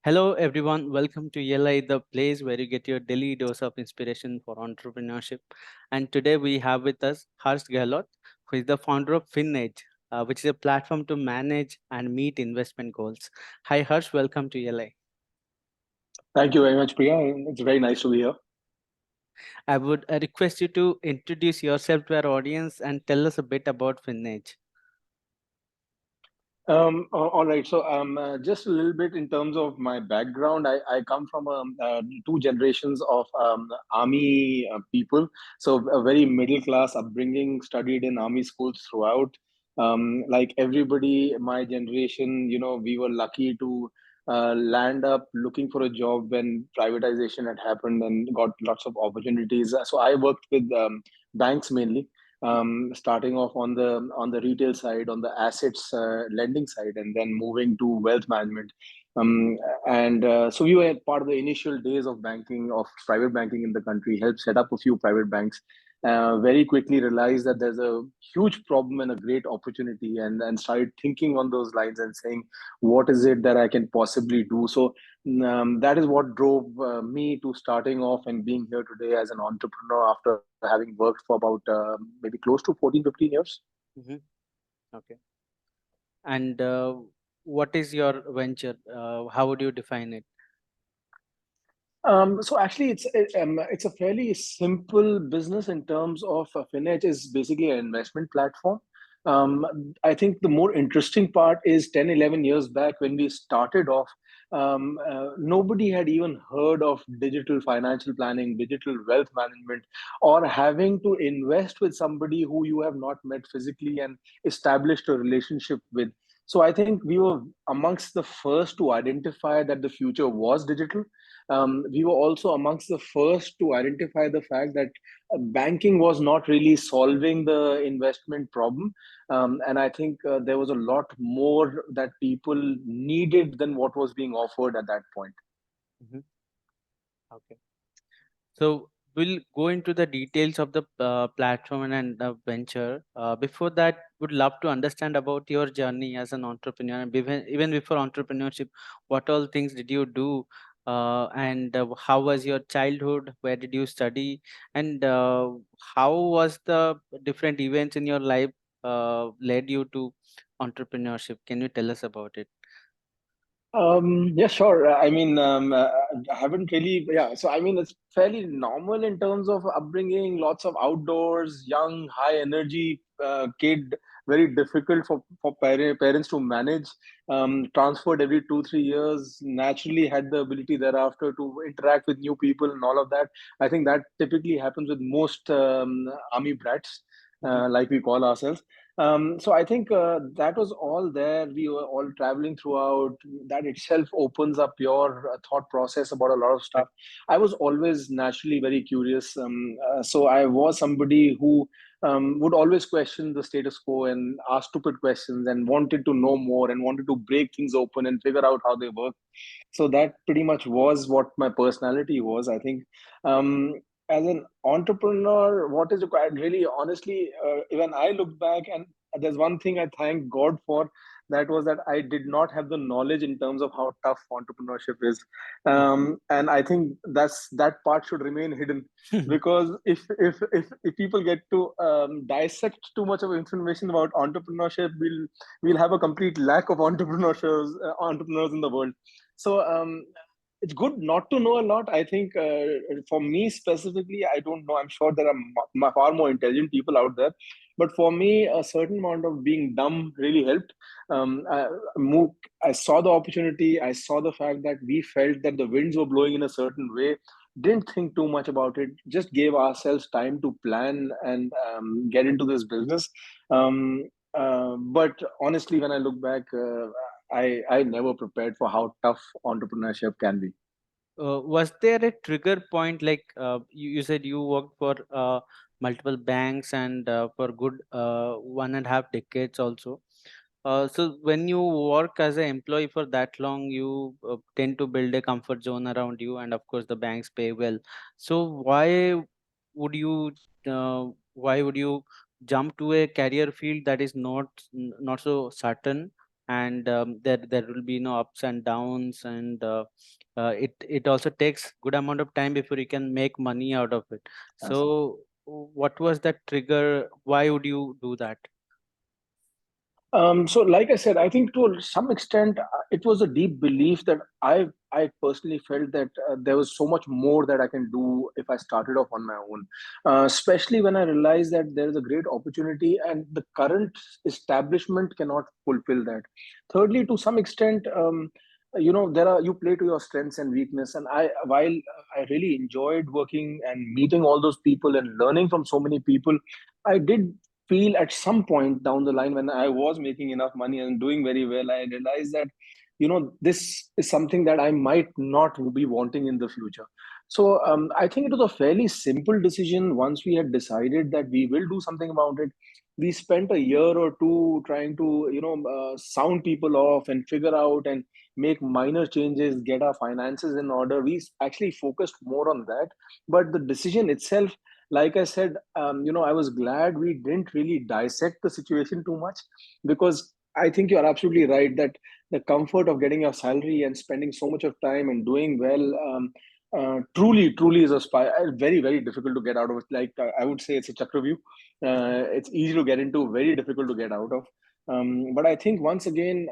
Hello, everyone. Welcome to ELI, the place where you get your daily dose of inspiration for entrepreneurship. And today we have with us Harsh Gahlaut, who is the founder of FinEdge, which is a platform to manage and meet investment goals. Hi, Harsh. Welcome to ELI. Thank you very much, Priya. It's very nice to be here. I would request you to introduce yourself to our audience and tell us a bit about FinEdge. All right. Just a little bit in terms of my background. I come from two generations of army people. So, a very middle class upbringing, studied in army schools throughout. Like everybody, my generation, we were lucky to land up looking for a job when privatization had happened and got lots of opportunities. So, I worked with banks mainly, starting off on the retail side, on the assets lending side, and then moving to wealth management. And so we were part of the initial days of banking, of private banking in the country. Helped set up a few private banks. Very quickly realized that there's a huge problem and a great opportunity, and started thinking on those lines and saying, what is it that I can possibly do? So that is what drove me to starting off and being here today as an entrepreneur after having worked for about maybe close to 14, 15 years. Mhm. Okay. And what is your venture? How would you define it? So actually, it's a fairly simple business in terms of FinEdge is basically an investment platform. Um, I think the more interesting part is 10, 11 years back when we started off, nobody had even heard of digital financial planning, digital wealth management, or having to invest with somebody who you have not met physically and established a relationship with. So I think we were amongst the first to identify that the future was digital. We were also amongst the first to identify the fact that banking was not really solving the investment problem. And I think there was a lot more that people needed than what was being offered at that point. Mhm. Okay. So we'll go into the details of the platform and the venture. Before that, would love to understand about your journey as an entrepreneur. And even before entrepreneurship, what all things did you do? And how was your childhood? Where did you study? And how was the different events in your life led you to entrepreneurship? Can you tell us about it? Yeah, sure. I haven't really, yeah. So, I mean, it's fairly normal in terms of upbringing, lots of outdoors, young, high energy kid, very difficult for parents to manage. Transferred every 2, 3 years, naturally had the ability thereafter to interact with new people and all of that. I think that typically happens with most army brats, Mhm. like we call ourselves. So I think that was all there. We were all traveling throughout. That itself opens up your thought process about a lot of stuff. I was always naturally very curious. So I was somebody who would always question the status quo and ask stupid questions and wanted to know more and wanted to break things open and figure out how they work. So that pretty much was what my personality was, I think. um, as an entrepreneur, what is required really honestly, when I look back, and there's one thing I thank God for, that was that I did not have the knowledge in terms of how tough entrepreneurship is. And I think that part should remain hidden, Mhm. because if people get to dissect too much of information about entrepreneurship, we'll have a complete lack of entrepreneurs in the world. So it's good not to know a lot. I think for me specifically, I don't know. I'm sure there are far more intelligent people out there, but for me, a certain amount of being dumb really helped. I, I saw the opportunity. I saw the fact that we felt that the winds were blowing in a certain way. Didn't think too much about it. Just gave ourselves time to plan and get into this business. Um, but honestly, when I look back, I never prepared for how tough entrepreneurship can be. Was there a trigger point like you said you worked for multiple banks and for good 1.5 decades also. So when you work as an employee for that long, you tend to build a comfort zone around you, and of course the banks pay well. So would you why would you jump to a career field that is not so certain and there will be no ups and downs, and it also takes good amount of time before you can make money out of it. So what was that trigger? Why would you do that? So, like I said, I think to some extent it was a deep belief that I personally felt that there was so much more that I can do if I started off on my own. Especially when I realized that there is a great opportunity and the current establishment cannot fulfill that. Thirdly, to some extent, there are you play to your strengths and weakness, and while I really enjoyed working and meeting all those people and learning from so many people, I did feel at some point down the line when I was making enough money and doing very well, I realized that, this is something that I might not be wanting in the future. So I think it was a fairly simple decision once we had decided that we will do something about it. We spent a year or two trying to, sound people off and figure out and make minor changes, get our finances in order. We actually focused more on that. But the decision itself, like I said, I was glad we didn't really dissect the situation too much, because I think you're absolutely right that the comfort of getting your salary and spending so much of time and doing well, truly is a very, very difficult to get out of it. Like I would say it's a chakravyu. It's easy to get into, very difficult to get out of. But I think once again,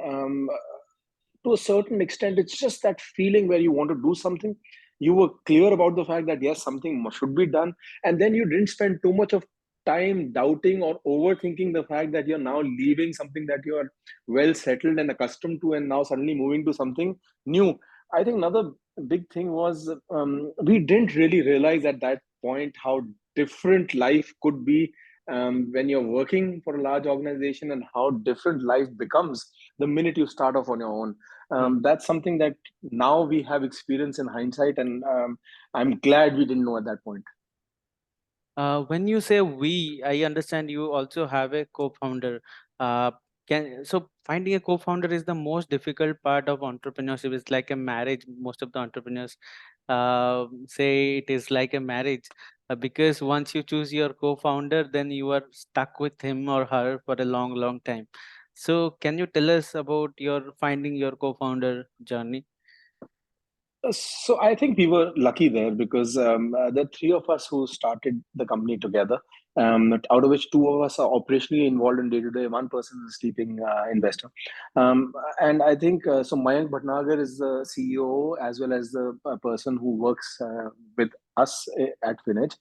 to a certain extent, it's just that feeling where you want to do something. You were clear about the fact that yes, something should be done, and then you didn't spend too much of time doubting or overthinking the fact that you're now leaving something that you are well settled and accustomed to, and now suddenly moving to something new. I think another big thing was, we didn't really realize at that point how different life could be when you're working for a large organization, and how different life becomes the minute you start off on your own. That's something that now we have experience in hindsight, and I'm glad we didn't know at that point. When you say we, I understand you also have a co-founder. Uh, finding a co-founder is the most difficult part of entrepreneurship. It's like a marriage. Most of the entrepreneurs say it is like a marriage, because once you choose your co-founder, then you are stuck with him or her for a long, long time. So, can you tell us about your finding your co-founder journey? So I think we were lucky there, because the three of us who started the company together, out of which two of us are operationally involved in day to day. One person is a sleeping investor, and I think so. Mayank Bhatnagar is the CEO as well as the person who works with us at FinTech.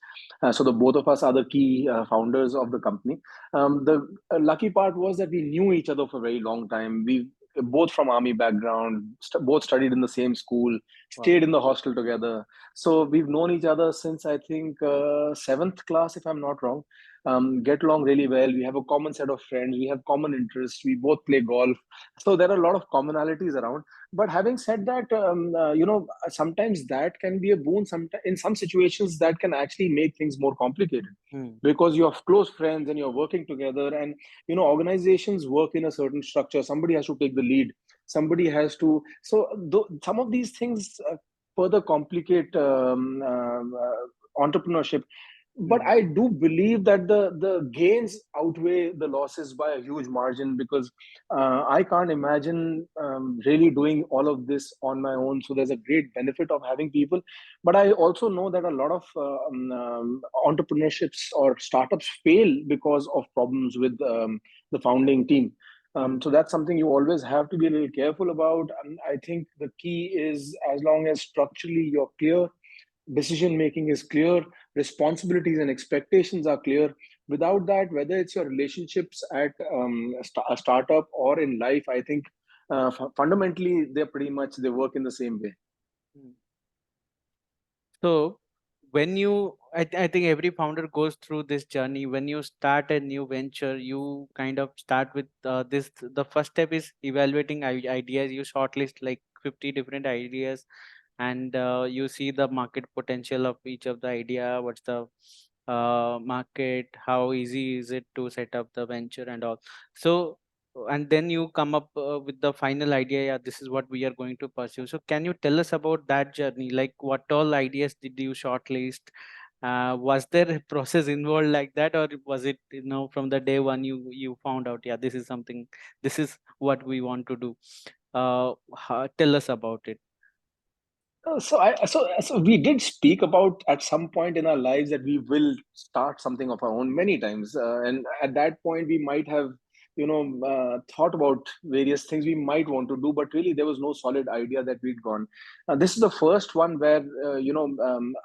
So the both of us are the key founders of the company. The lucky part was that we knew each other for a very long time. We both from army background, both studied in the same school, Wow. stayed in the hostel together. So we've known each other since I think seventh class, if I'm not wrong. Get along really well. We have a common set of friends. We have common interests. We both play golf. So there are a lot of commonalities around. But having said that, sometimes that can be a boon. Sometimes in some situations, that can actually make things more complicated, Hmm. because you have close friends and you're working together, and organizations work in a certain structure. Somebody has to take the lead, somebody has to, so some of these things further complicate entrepreneurship. But Hmm. I do believe that the gains outweigh the losses by a huge margin, because I can't imagine really doing all of this on my own. So there's a great benefit of having people. But I also know that a lot of entrepreneurships or startups fail because of problems with the founding team. Hmm. So that's something you always have to be a little careful about. And I think the key is, as long as structurally you're clear, decision making is clear, responsibilities and expectations are clear. Without that, whether it's your relationships at a startup or in life, I think fundamentally they work in the same way. Hmm. So, I think every founder goes through this journey. When you start a new venture, you kind of start with this. The first step is evaluating ideas. You shortlist like 50 different ideas, and you see the market potential of each of the idea. What's the market? How easy is it to set up the venture and all? So, and then you come up with the final idea. Yeah, this is what we are going to pursue. So can you tell us about that journey, like what all ideas did you shortlist, Was there a process involved like that, or was it, from the day one you found out, yeah, this is something, this is what we want to do? Tell us about it. So we did speak about at some point in our lives that we will start something of our own many times, and at that point we might have, thought about various things we might want to do, but really there was no solid idea that we'd gone. This is the first one where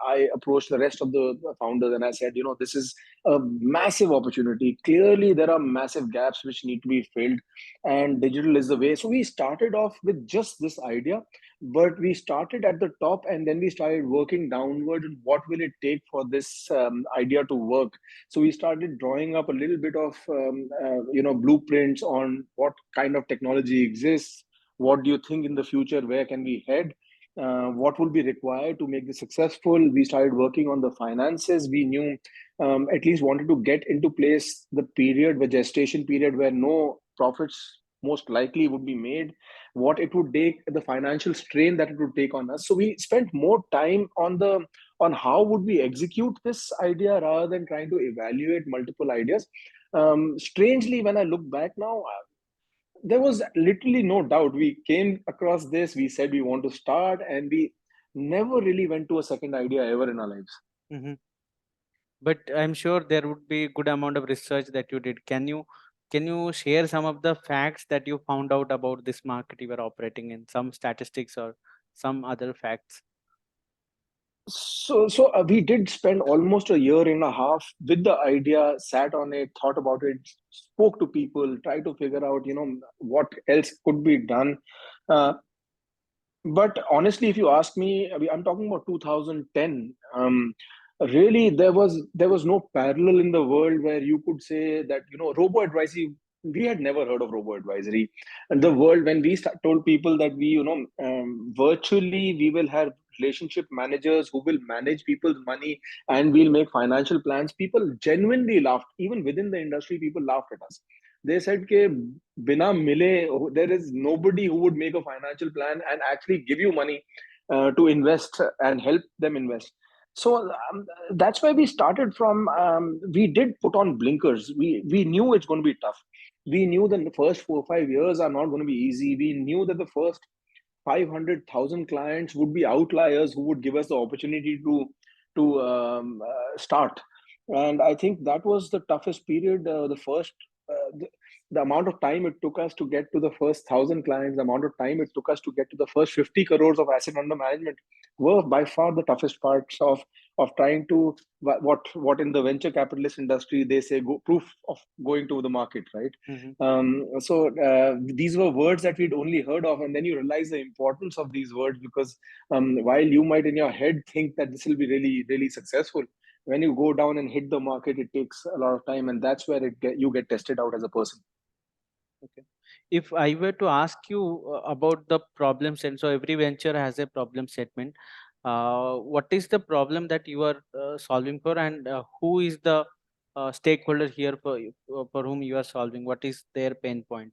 I approached the rest of the founders and I said, this is a massive opportunity. Clearly, there are massive gaps which need to be filled, and digital is the way. So we started off with just this idea, but we started at the top and then we started working downward, and what will it take for this idea to work. So we started drawing up a little bit of blueprints on what kind of technology exists, what do you think in the future, where can we head, what will be required to make this successful. We started working on the finances. We knew, at least wanted to get into place the period, the gestation period where no profits most likely would be made, what it would take, the financial strain that it would take on us. So we spent more time on how would we execute this idea rather than trying to evaluate multiple ideas. Strangely, when I look back now, there was literally no doubt. We came across this, we said we want to start, and we never really went to a second idea ever in our lives. Hmm. But I'm sure there would be good amount of research that you did. Can you share some of the facts that you found out about this market you were operating in, some statistics or some other facts? So we did spend almost a year and a half with the idea, sat on it, thought about it, spoke to people, tried to figure out, what else could be done. Uh, but honestly, if you ask me, I'm talking about 2010. Really, there was no parallel in the world where you could say that, robo advisory. We had never heard of robo advisory, and the world when we told people that we, virtually we will have relationship managers who will manage people's money and we'll make financial plans. People genuinely laughed. Even within the industry, people laughed at us. They said ke bina mile, there is nobody who would make a financial plan and actually give you money to invest and help them invest. So that's where we started from. We did put on blinkers. We knew it's going to be tough. We knew that the first 4 or 5 years are not going to be easy. We knew that the first 500,000 clients would be outliers who would give us the opportunity to start. And I think that was the toughest period. The amount of time it took us to get to the first 1,000 clients, the amount of time it took us to get to the first 50 crores of asset under management were by far the toughest parts of trying to what in the venture capitalist industry they say proof of going to the market, right? Hmm. So these were words that we'd only heard of, and then you realize the importance of these words because while you might in your head think that this will be really, really successful, when you go down and hit the market, it takes a lot of time, and that's where you get tested out as a person. Okay. If I were to ask you about the problem set, so every venture has a problem statement. What is the problem that you are solving for, and who is the stakeholder here for whom you are solving? What is their pain point?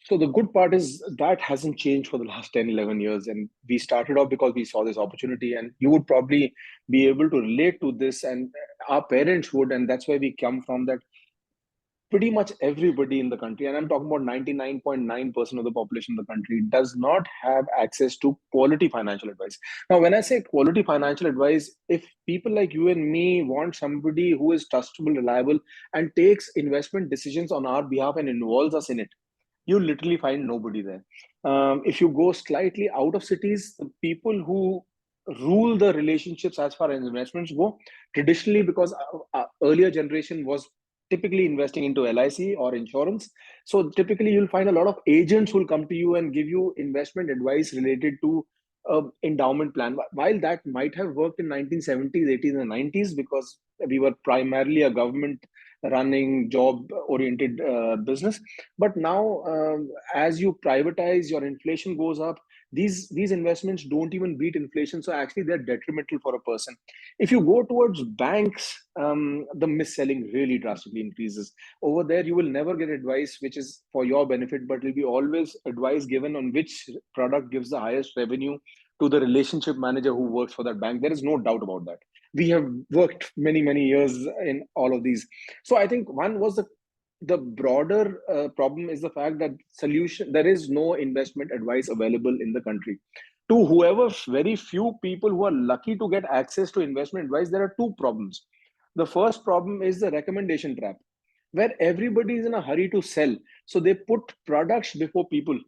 So the good part is that hasn't changed for the last 10, 11 years. And we started off because we saw this opportunity, and you would probably be able to relate to this, and our parents would. And that's where we come from, that pretty much everybody in the country, and I'm talking about 99.9% of the population of the country, does not have access to quality financial advice. Now, when I say quality financial advice, if people like you and me want somebody who is trustable, reliable, and takes investment decisions on our behalf and involves us in it, you literally find nobody there. If you go slightly out of cities, the people who rule the relationships as far as investments go, traditionally, because earlier generation was typically investing into LIC or insurance. So typically, you'll find a lot of agents who will come to you and give you investment advice related to endowment plan. While that might have worked in 1970s, 80s, and 90s, because we were primarily a government running job oriented business, but now as you privatize, your inflation goes up. These investments don't even beat inflation, so actually they're detrimental for a person. If you go towards banks, the mis-selling really drastically increases. Over there, you will never get advice which is for your benefit, but it will be always advice given on which product gives the highest revenue, to the relationship manager who works for that bank. There is no doubt about that. We have worked many years in all of these. So I think one was the broader problem is the fact that solution there is no investment advice available in the country. To whoever very few people who are lucky to get access to investment advice, there are two problems. The first problem is the recommendation trap, where everybody is in a hurry to sell, so they put products before people.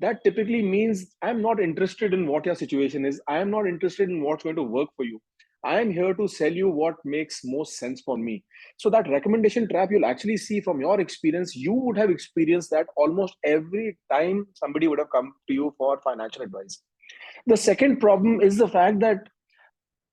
That typically means I'm not interested in what your situation is, I am not interested in what's going to work for you, I am here to sell you what makes most sense for me. So that recommendation trap, you'll actually see from your experience, you would have experienced that almost every time somebody would have come to you for financial advice. The second problem is the fact that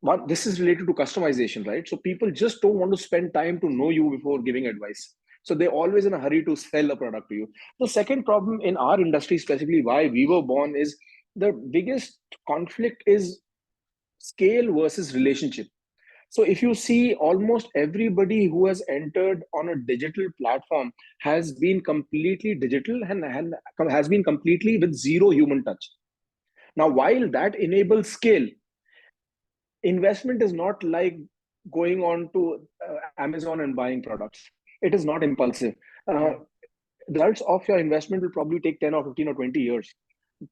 one, this is related to customization, right? So people just don't want to spend time to know you before giving advice. So they're always in a hurry to sell a product to you. The second problem in our industry, specifically why we were born, is the biggest conflict is scale versus relationship. So if you see, almost everybody who has entered on a digital platform has been completely digital and has been completely with zero human touch. Now, while that enables scale, investment is not like going on to Amazon and buying products. It is not impulsive. Uh, Yeah. the results of your investment will probably take 10 or 15 or 20 years.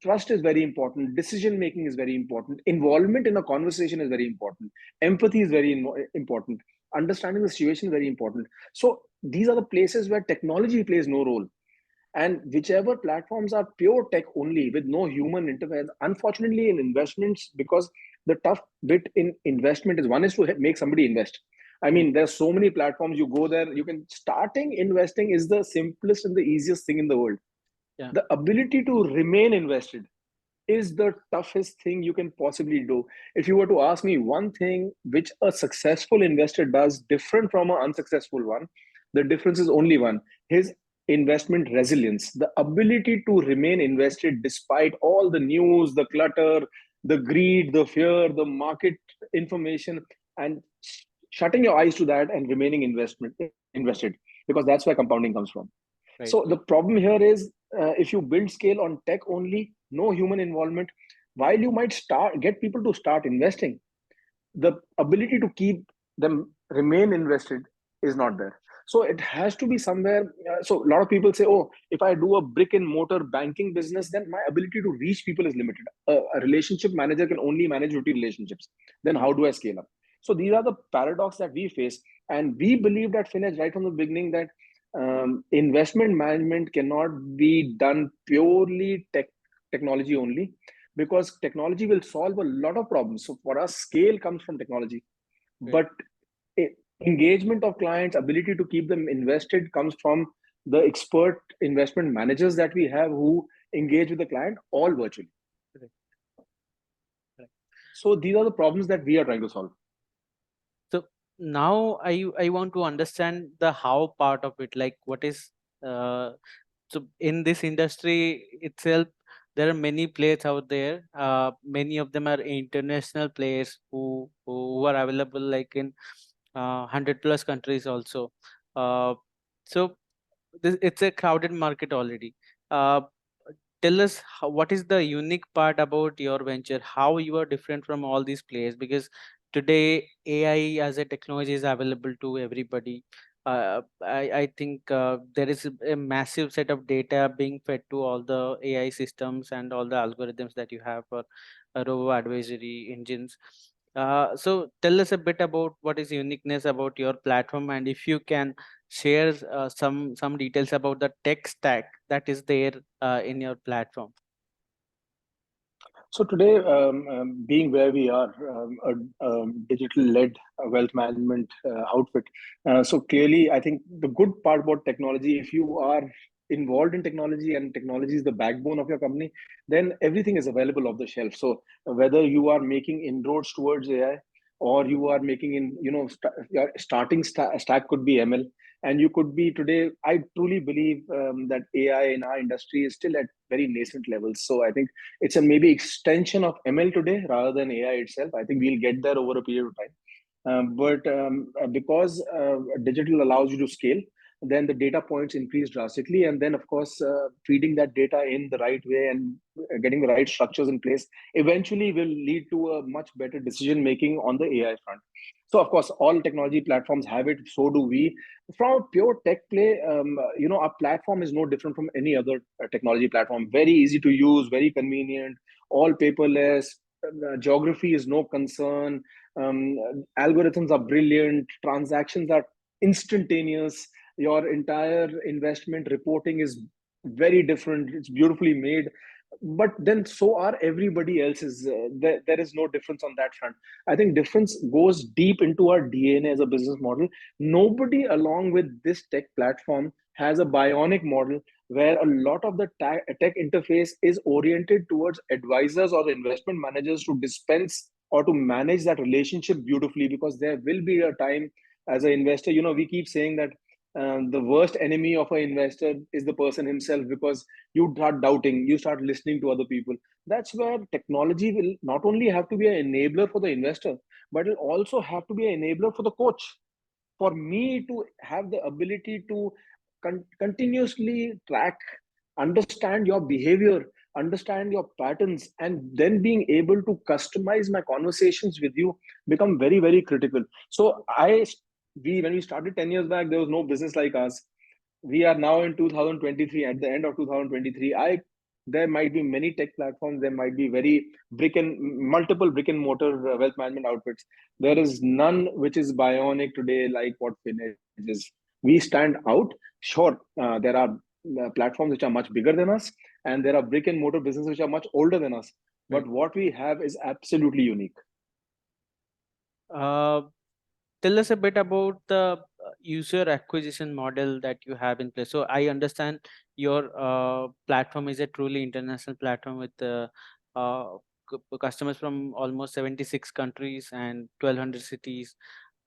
Trust is very important. Decision making is very important. Involvement in a conversation is very important. Empathy is very important. Understanding the situation is very important. So these are the places where technology plays no role. And whichever platforms are pure tech only with no human interference, unfortunately, in investments, because the tough bit in investment is one is to make somebody invest. I Mm. mean, there's so many platforms you go there, you can starting investing is the simplest and the easiest thing in the world. Yeah. The ability to remain invested is the toughest thing you can possibly do. If you were to ask me one thing which a successful investor does different from an unsuccessful one, the difference is only one: his investment resilience, the ability to remain invested despite all the news, the clutter, the greed, the fear, the market information, and shutting your eyes to that and remaining invested, because that's where compounding comes from. Right. So the problem here is, if you build scale on tech only, no human involvement, while you might start get people to start investing, the ability to keep them remain invested is not there. So it has to be somewhere. So a lot of people say, "Oh, if I do a brick and mortar banking business, then my ability to reach people is limited. A relationship manager can only manage 50 relationships. Then Mm. how do I scale up?" So these are the paradox that we face, and we believed at FinEdge right from the beginning that investment management cannot be done purely technology only, because technology will solve a lot of problems. So for us, scale comes from technology, Right. but engagement of clients, ability to keep them invested comes from the expert investment managers that we have who engage with the client all virtually. Correct. Correct. So these are the problems that we are trying to solve. So now I want to understand the how part of it. Like what is uh so in this industry itself, there are many players out there. Many of them are international players who are available like in 100 plus countries also. Uh, so it's a crowded market already. Uh, Tell us what is the unique part about your venture, how you are different from all these players, because today AI as a technology is available to everybody. I think there is a massive set of data being fed to all the AI systems and all the algorithms that you have for robo advisory engines. So tell us a bit about what is uniqueness about your platform, and if you can share some details about the tech stack that is there in your platform. So today, being where we are, a digital-led wealth management outfit. So clearly, I think the good part about technology, if you are involved in technology and technology is the backbone of your company, then everything is available off the shelf. So whether you are making inroads towards AI or you are making in, your starting stack could be ML, and you could be today. I truly believe that AI in our industry is still at very nascent levels. So I think it's a maybe extension of ML today rather than AI itself. I think we'll get there over a period of time. But because digital allows you to scale, then the data points increase drastically, and then of course feeding that data in the right way and getting the right structures in place eventually will lead to a much better decision making on the AI front. So of course all technology platforms have it, so do we. From a pure tech play, our platform is no different from any other technology platform. Very easy to use, very convenient, all paperless. Geography is no concern. um, Algorithms are brilliant, transactions are instantaneous, your entire investment reporting is very different, it's beautifully made. But then so are everybody else's. There is no difference on that front. I think difference goes deep into our DNA as a business model. Nobody along with this tech platform has a bionic model where a lot of the tech interface is oriented towards advisors or investment managers to dispense or to manage that relationship beautifully. Because there will be a time as an investor, we keep saying that the worst enemy of an investor is the person himself, because you start doubting, you start listening to other people. That's where technology will not only have to be an enabler for the investor, but it'll also have to be an enabler for the coach. For me to have the ability to continuously track, understand your behavior, understand your patterns, and then being able to customize my conversations with you become very, very critical. So when we started 10 years back, there was no business like us. We are now in 2023, at the end of 2023. There might be many tech platforms, there might be very multiple brick and mortar wealth management outfits. There is none which is bionic today like what FinTech is. We stand out. Sure, there are platforms which are much bigger than us, and there are brick and mortar businesses which are much older than us. Right. But what we have is absolutely unique. Uh, Tell us a bit about the user acquisition model that you have in place. So I understand your platform is a truly international platform with customers from almost 76 countries and 1200 cities.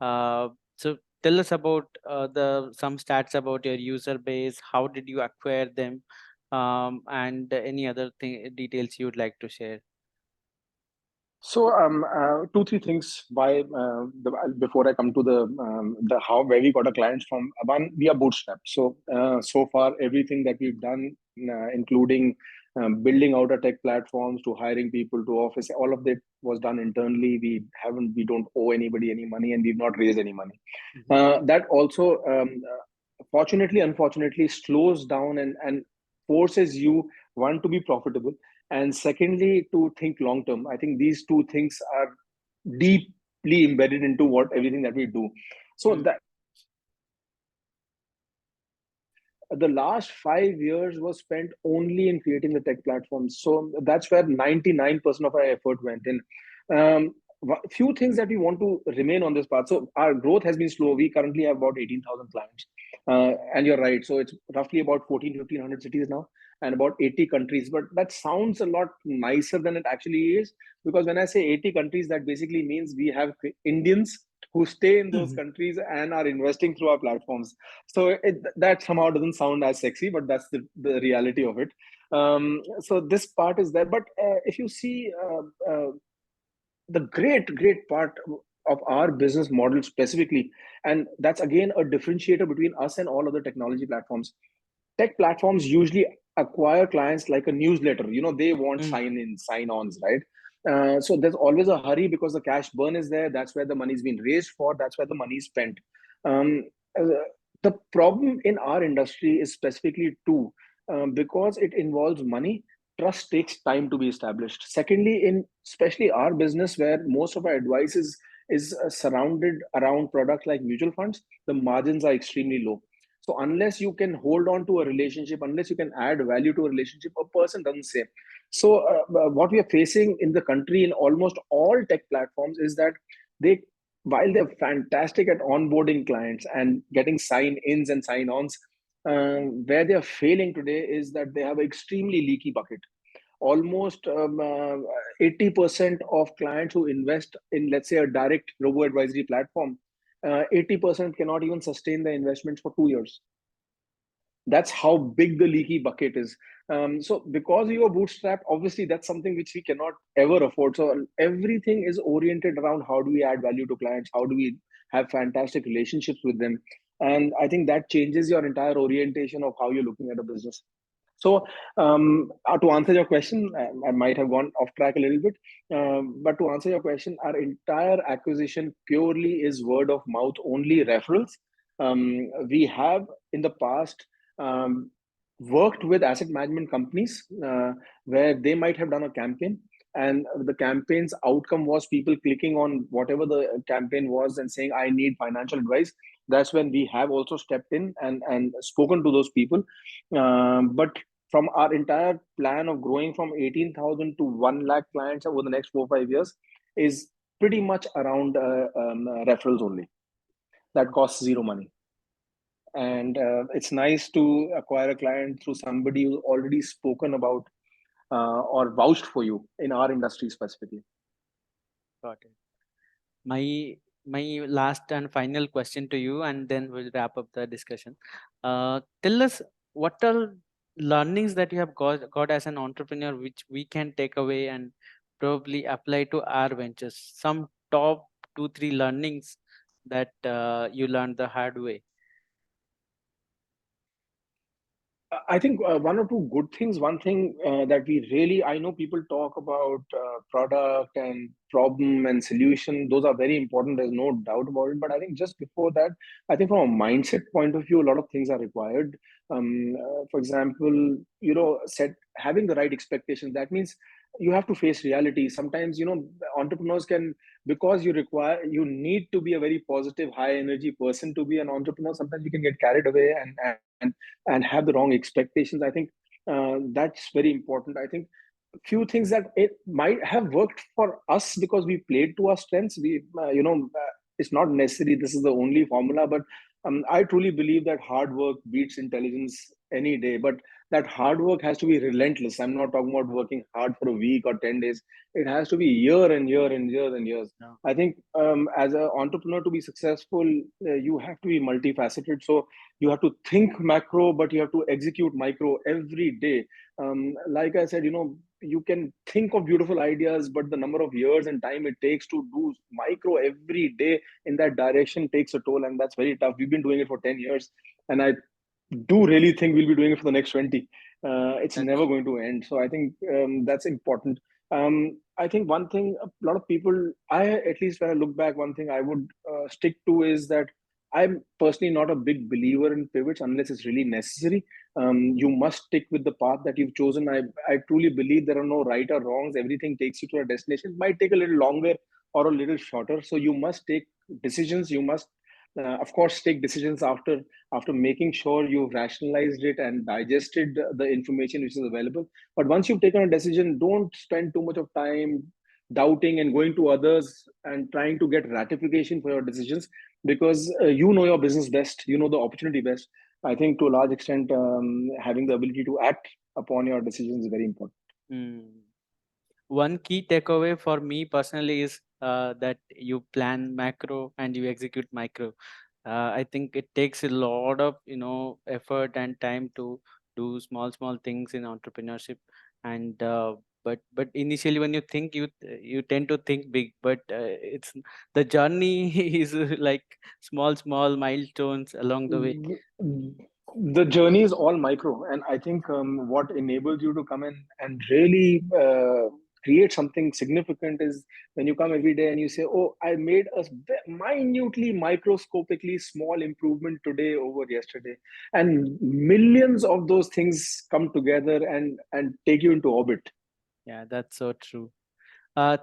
So tell us about the some stats about your user base. How did you acquire them, and any other details you would like to share? So, two, three things before I come to the how where we got our clients from. One, we are bootstrapped. So far, everything that we've done, including building out our tech platforms to hiring people to office, all of that was done internally. We don't owe anybody any money, and we've not raised any money. Mhm. That also, fortunately, unfortunately, slows down and forces you, one, to be profitable, and secondly, to think long term. I think these two things are deeply embedded into what everything that we do. So Mm. that the last 5 years was spent only in creating the tech platforms. So that's where 99% of our effort went in. Few things that we want to remain on this path. So our growth has been slow. We currently have about 18,000 clients. And you're right. So it's roughly about 1,500 cities now and about 80 countries. But that sounds a lot nicer than it actually is. Because when I say 80 countries, that basically means we have Indians who stay in those Mhm. countries and are investing through our platforms. So that somehow doesn't sound as sexy, but that's the reality of it. So this part is there. But if you see the great part of our business model specifically, and that's again a differentiator between us and all other technology platforms. Tech platforms usually acquire clients like a newsletter. They want Mm. sign-ons, right? So there's always a hurry because the cash burn is there. That's where the money's been raised for. That's where the money is spent. um, uh, the problem in our industry is specifically two. Because it involves money, trust takes time to be established. Secondly, in especially our business, where most of our advice is surrounded around products like mutual funds, the margins are extremely low. So unless you can hold on to a relationship, unless you can add value to a relationship, a person doesn't say. So what we are facing in the country in almost all tech platforms is that they, while they're fantastic at onboarding clients and getting sign-ins and sign-ons, where they're failing today is that they have an extremely leaky bucket. Almost 80% of clients who invest in, let's say, a direct robo-advisory platform, 80% cannot even sustain the investments for 2 years. That's how big the leaky bucket is. So because you are bootstrapped, obviously that's something which we cannot ever afford. So everything is oriented around how do we add value to clients, how do we have fantastic relationships with them. And I think that changes your entire orientation of how you're looking at a business. So, to answer your question, I might have gone off track a little bit, but to answer your question, our entire acquisition purely is word of mouth only, referrals. We have in the past worked with asset management companies where they might have done a campaign, and the campaign's outcome was people clicking on whatever the campaign was and saying, "I need financial advice." That's when we have also stepped in and spoken to those people. But from our entire plan of growing from 18,000 to 1 lakh clients over the next 4 5 years is pretty much around referrals only. That costs zero money. And it's nice to acquire a client through somebody who's already spoken about or vouched for you in our industry specifically. Got it. My last and final question to you, and then we'll wrap up the discussion. Tell us, what are learnings that you have got as an entrepreneur, which we can take away and probably apply to our ventures? Some top 2 3 learnings that you learned the hard way. I think one or two good things. One thing that we really, I know people talk about product and problem and solution. Those are very important. There's no doubt about it. But I think just before that, I think from a mindset point of view, a lot of things are required. For example, set having the right expectations. That means you have to face reality. Sometimes, entrepreneurs can, because you need to be a very positive, high energy person to be an entrepreneur. Sometimes you can get carried away and have the wrong expectations. I think that's very important. I think few things that it might have worked for us because we played to our strengths. It's not necessary this is the only formula, but I truly believe that hard work beats intelligence any day. But that hard work has to be relentless. I'm not talking about working hard for a week or 10 days. It has to be year and year and years and years. No. I think as an entrepreneur, to be successful, you have to be multifaceted. So you have to think macro, but you have to execute micro every day. Like I said, you can think of beautiful ideas, but the number of years and time it takes to do micro every day in that direction takes a toll, and that's very tough. We've been doing it for 10 years, and I do really think we'll be doing it for the next 20. It's never That's going to end. So I think that's important. I think one thing a lot of people, at least when I look back, one thing I would stick to is that I'm personally not a big believer in pivots unless it's really necessary. You must stick with the path that you've chosen. I truly believe there are no right or wrongs. Everything takes you to a destination. It might take a little longer or a little shorter. So you must take decisions. You must, of course, take decisions after making sure you've rationalized it and digested the information which is available. But once you've taken a decision, don't spend too much of time doubting and going to others and trying to get ratification for your decisions, because you know your business best, you know the opportunity best. I think to a large extent, having the ability to act upon your decisions is very important. one key takeaway for me personally is that you plan macro and you execute micro. I think it takes a lot of effort and time to do small things in entrepreneurship, and but initially when you think, you tend to think big, but it's the journey is like small milestones along the way. The journey is all micro, and I think what enables you to come in and really create something significant is when you come every day and you say, "Oh, I made a minutely, microscopically small improvement today over yesterday," and millions of those things come together and take you into orbit. Yeah, that's so true.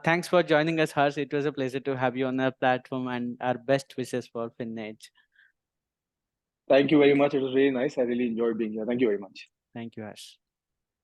Thanks for joining us, Harsh. It was a pleasure to have you on our platform, and our best wishes for FinEdge. Thank you very much. It was really nice. I really enjoyed being here. Thank you very much. Thank you, Harsh.